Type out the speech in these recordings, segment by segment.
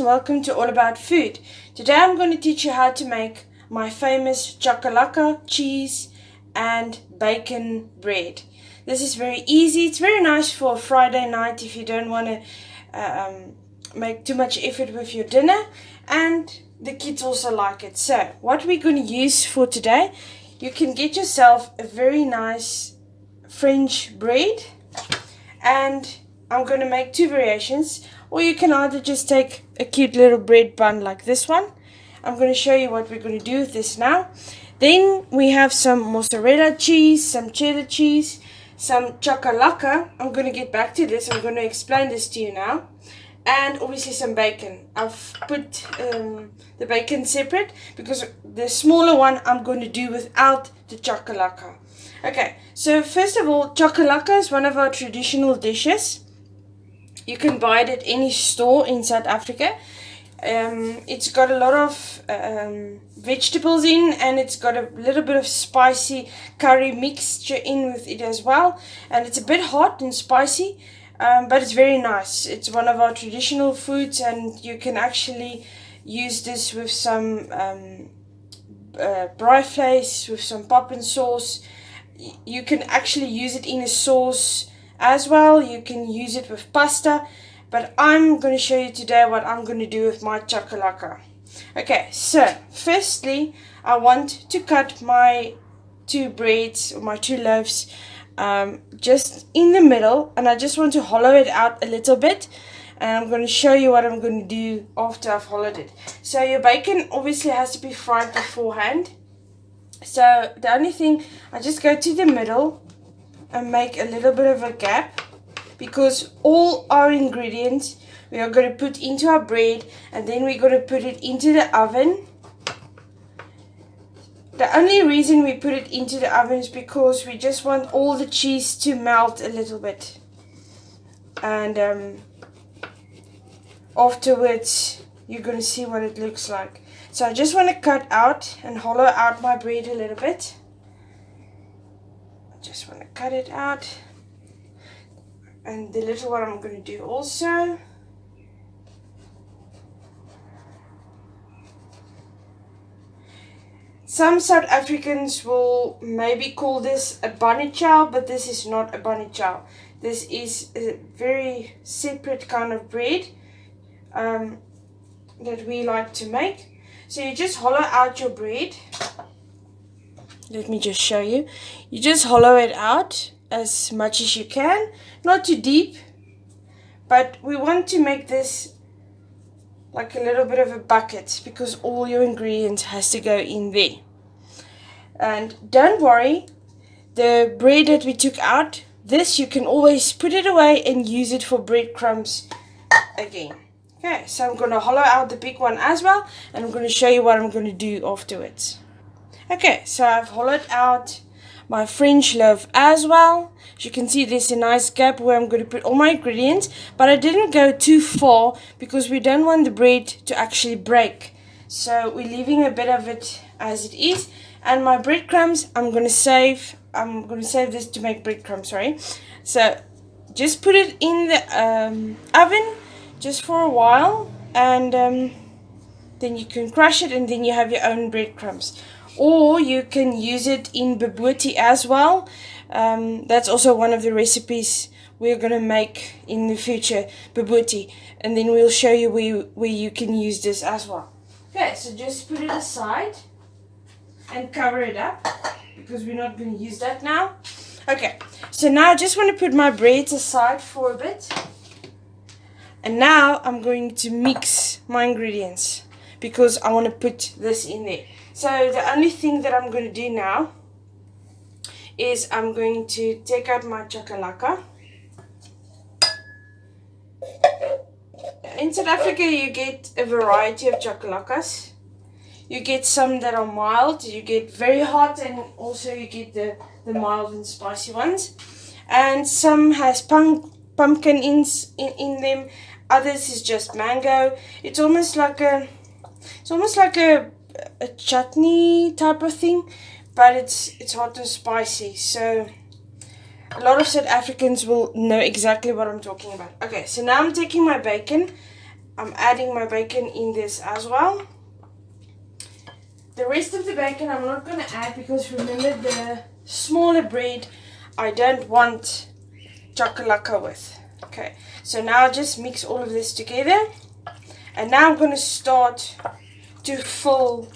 Welcome to All About Food. Today I'm going to teach you how to make my famous chakalaka cheese and bacon bread. This is very easy. It's very nice for a Friday night if you don't want to make too much effort with your dinner, and the kids also like it. So what we're going to use for today, you can get yourself a very nice French bread, and I'm going to make two variations. Or you can either just take a cute little bread bun like this one. I'm going to show you what we're going to do with this now. Then we have some mozzarella cheese, some cheddar cheese, some chakalaka. I'm going to get back to this. I'm going to explain this to you now. And obviously some bacon. I've put the bacon separate because the smaller one I'm going to do without the chakalaka. Okay, so first of all, chakalaka is one of our traditional dishes. You can buy it at any store in South Africa. It's got a lot of vegetables in, and it's got a little bit of spicy curry mixture in with it as well. And it's a bit hot and spicy, but it's very nice. It's one of our traditional foods, and you can actually use this with some braai vleis, with some pap and sauce. You can actually use it in a sauce as well. You can use it with pasta, but I'm going to show you today what I'm going to do with my chakalaka. Okay, so firstly I want to cut my two breads, or my two loaves, just in the middle, and I just want to hollow it out a little bit, and I'm going to show you what I'm going to do after I've hollowed it. So your bacon obviously has to be fried beforehand. So the only thing, I just go to the middle and make a little bit of a gap, because all our ingredients we are going to put into our bread, and then we're going to put it into the oven. The only reason we put it into the oven is because we just want all the cheese to melt a little bit, and afterwards you're going to see what it looks like. So I just want to cut out and hollow out my bread a little bit. Just want to cut it out, and the little one I'm going to do also. Some South Africans will maybe call this a bunny chow, but this is not a bunny chow. This is a very separate kind of bread that we like to make. So you just hollow out your bread. Let me just show you. You just hollow it out as much as you can, not too deep, but we want to make this like a little bit of a bucket, because all your ingredients has to go in there. And don't worry, the bread that we took out, this you can always put it away and use it for breadcrumbs again. Okay, so I'm going to hollow out the big one as well, and I'm going to show you what I'm going to do afterwards. Okay, so I've hollowed out my French loaf as well. As you can see, there's a nice gap where I'm going to put all my ingredients, but I didn't go too far because we don't want the bread to actually break. So we're leaving a bit of it as it is. And my breadcrumbs, I'm going to save this to make breadcrumbs, sorry. So just put it in the oven just for a while, and then you can crush it, and then you have your own breadcrumbs. Or you can use it in bobotie as well. That's also one of the recipes we're going to make in the future, bobotie. And then we'll show you where you can use this as well. Okay, so just put it aside and cover it up, because we're not going to use that now. Okay, so now I just want to put my breads aside for a bit. And now I'm going to mix my ingredients, because I want to put this in there. So the only thing that I'm going to do now is I'm going to take out my chakalaka. In South Africa you get a variety of chakalakas. You get some that are mild, you get very hot, and also you get the mild and spicy ones. And some has pumpkin in them, others is just mango. It's almost like a chutney type of thing, but it's hot and spicy. So a lot of South Africans will know exactly what I'm talking about. Okay, so now I'm taking my bacon I'm adding my bacon in this as well. The rest of the bacon I'm not going to add because remember the smaller bread I don't want chakalaka with. Okay, so now just mix all of this together. And now I'm going to start to fill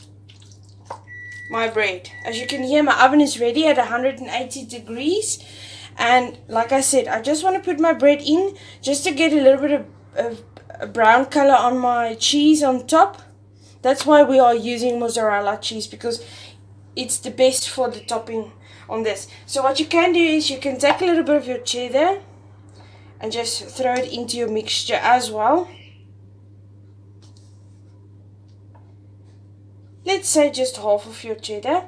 my bread. As you can hear, my oven is ready at 180 degrees. And like I said, I just want to put my bread in just to get a little bit of a brown color on my cheese on top. That's why we are using mozzarella cheese, because it's the best for the topping on this. So what you can do is you can take a little bit of your cheddar and just throw it into your mixture as well. Let's say just half of your cheddar.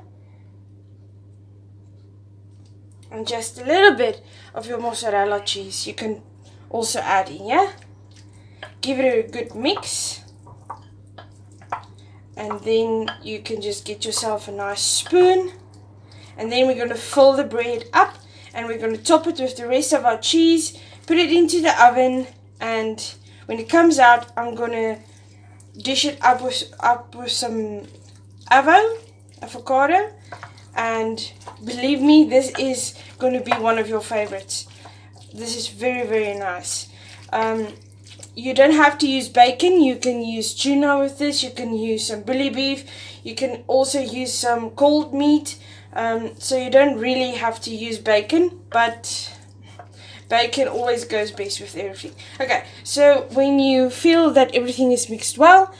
And just a little bit of your mozzarella cheese you can also add in, yeah? Give it a good mix. And then you can just get yourself a nice spoon. And then we're going to fill the bread up. And we're going to top it with the rest of our cheese. Put it into the oven. And when it comes out, I'm going to dish it up with some avocado. And believe me, this is going to be one of your favorites. This is very, very nice. You don't have to use bacon. You can use tuna with this. You can use some billy beef. You can also use some cold meat. So you don't really have to use bacon, but bacon always goes best with everything. Okay, so when you feel that everything is mixed well,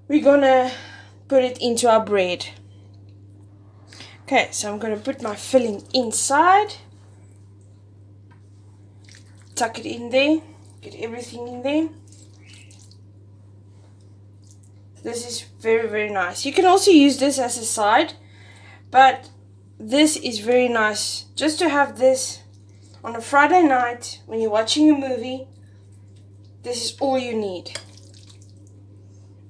we're going to put it into our bread. Okay, so I'm going to put my filling inside. Tuck it in there. Get everything in there. This is very, very nice. You can also use this as a side, but this is very nice just to have this on a Friday night when you're watching a movie. This is all you need.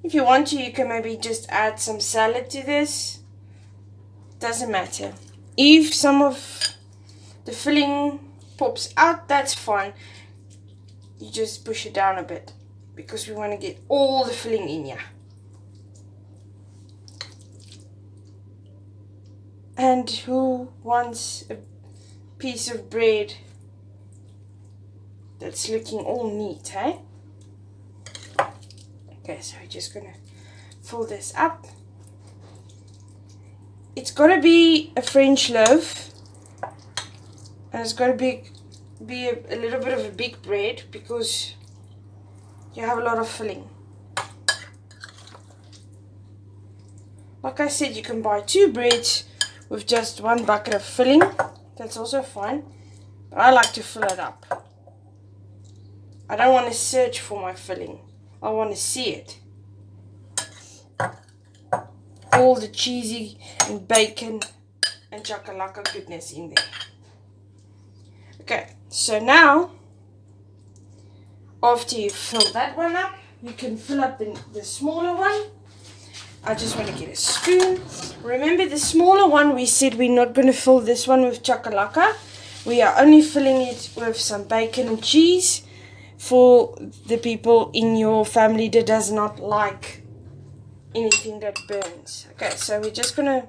If you want to, you can maybe just add some salad to this. Doesn't matter. If some of the filling pops out, that's fine. You just push it down a bit because we want to get all the filling in here. And who wants a piece of bread that's looking all neat, eh? Okay, so we're just gonna fill this up. It's gotta be a French loaf, and it's gotta be a little bit of a big bread because you have a lot of filling. Like I said, you can buy 2 breads with just 1 bucket of filling. That's also fine, but I like to fill it up. I don't want to search for my filling. I want to see it. All the cheesy and bacon and chakalaka goodness in there. Okay, so now after you fill that one up, you can fill up the smaller one. I just want to get a spoon. Remember, the smaller one, we said we're not going to fill this one with chakalaka. We are only filling it with some bacon and cheese for the people in your family that does not like anything that burns. Okay, so we're just going to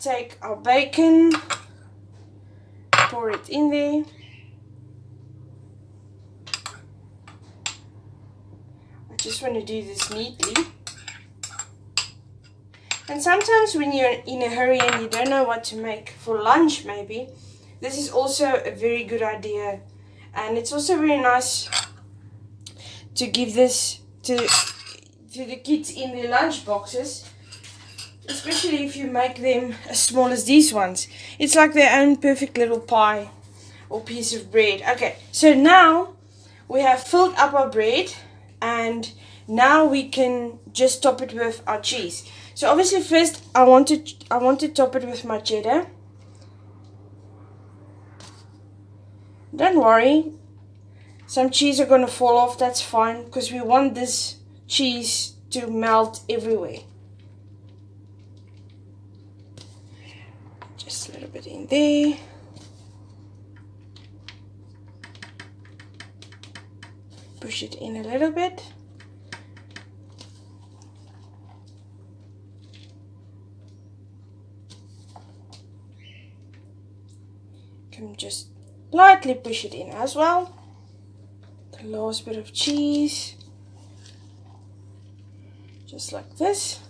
take our bacon, pour it in there. I just want to do this neatly. And sometimes when you're in a hurry and you don't know what to make for lunch maybe, this is also a very good idea. And it's also very nice to give this to the kids in their lunch boxes, especially if you make them as small as these ones. It's like their own perfect little pie or piece of bread. Okay, so now we have filled up our bread, and now we can just top it with our cheese. So obviously first I want to top it with my cheddar. Don't worry, some cheese are going to fall off, that's fine, because we want this cheese to melt everywhere. Just a little bit in there. Push it in a little bit. Can just lightly push it in as well. The last bit of cheese. Just like this.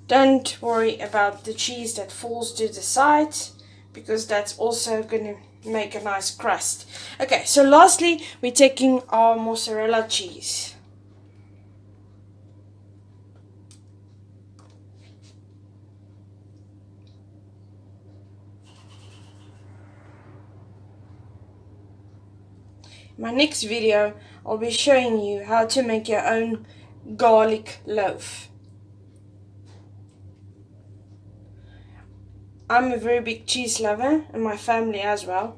Don't worry about the cheese that falls to the sides, because that's also going to make a nice crust. Okay, so lastly, we're taking our mozzarella cheese. In my next video, I'll be showing you how to make your own garlic loaf. I'm a very big cheese lover, and my family as well.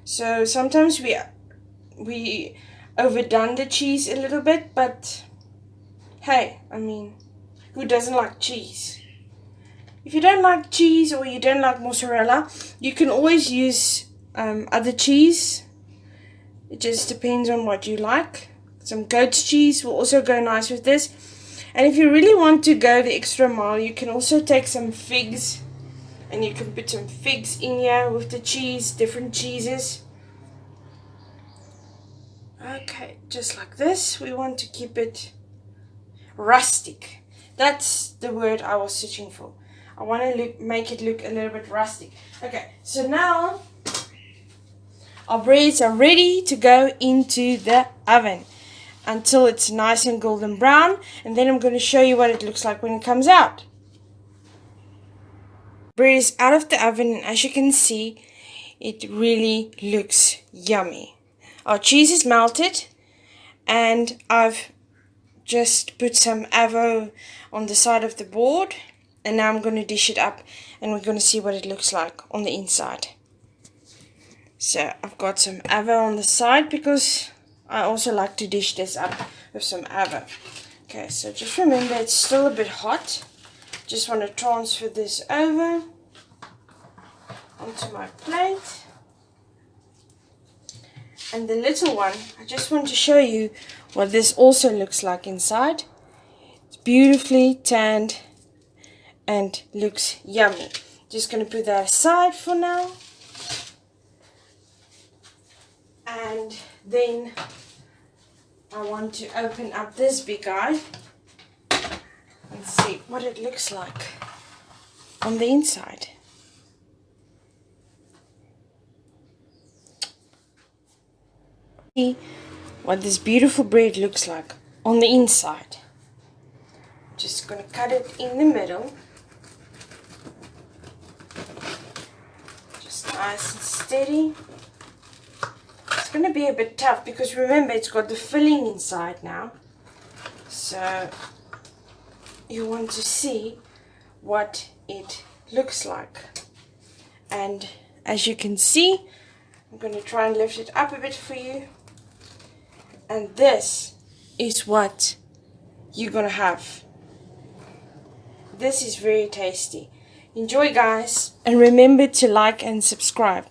So sometimes we overdone the cheese a little bit, but hey, I mean, who doesn't like cheese? If you don't like cheese or you don't like mozzarella, you can always use other cheese. It just depends on what you like. Some goat's cheese will also go nice with this. And if you really want to go the extra mile, you can also take some figs. And you can put some figs in here with the cheese, different cheeses. Okay, just like this. We want to keep it rustic. That's the word I was searching for. I want to make it look a little bit rustic. Okay, so now our breads are ready to go into the oven until it's nice and golden brown. And then I'm going to show you what it looks like when it comes out. Bread is out of the oven, and as you can see, it really looks yummy. Our cheese is melted, and I've just put some avo on the side of the board, and now I'm going to dish it up, and we're going to see what it looks like on the inside. So I've got some avo on the side because I also like to dish this up with some avo. Okay, so just remember it's still a bit hot. Just want to transfer this over onto my plate. And the little one, I just want to show you what this also looks like inside. It's beautifully tanned and looks yummy. Just going to put that aside for now. And then I want to open up this big guy and see what it looks like on the inside. See what this beautiful bread looks like on the inside. Just going to cut it in the middle. Just nice and steady. It's going to be a bit tough because remember it's got the filling inside now. So you want to see what it looks like. And as you can see, I'm going to try and lift it up a bit for you. And this is what you're going to have. This is very tasty. Enjoy, guys, and remember to like and subscribe.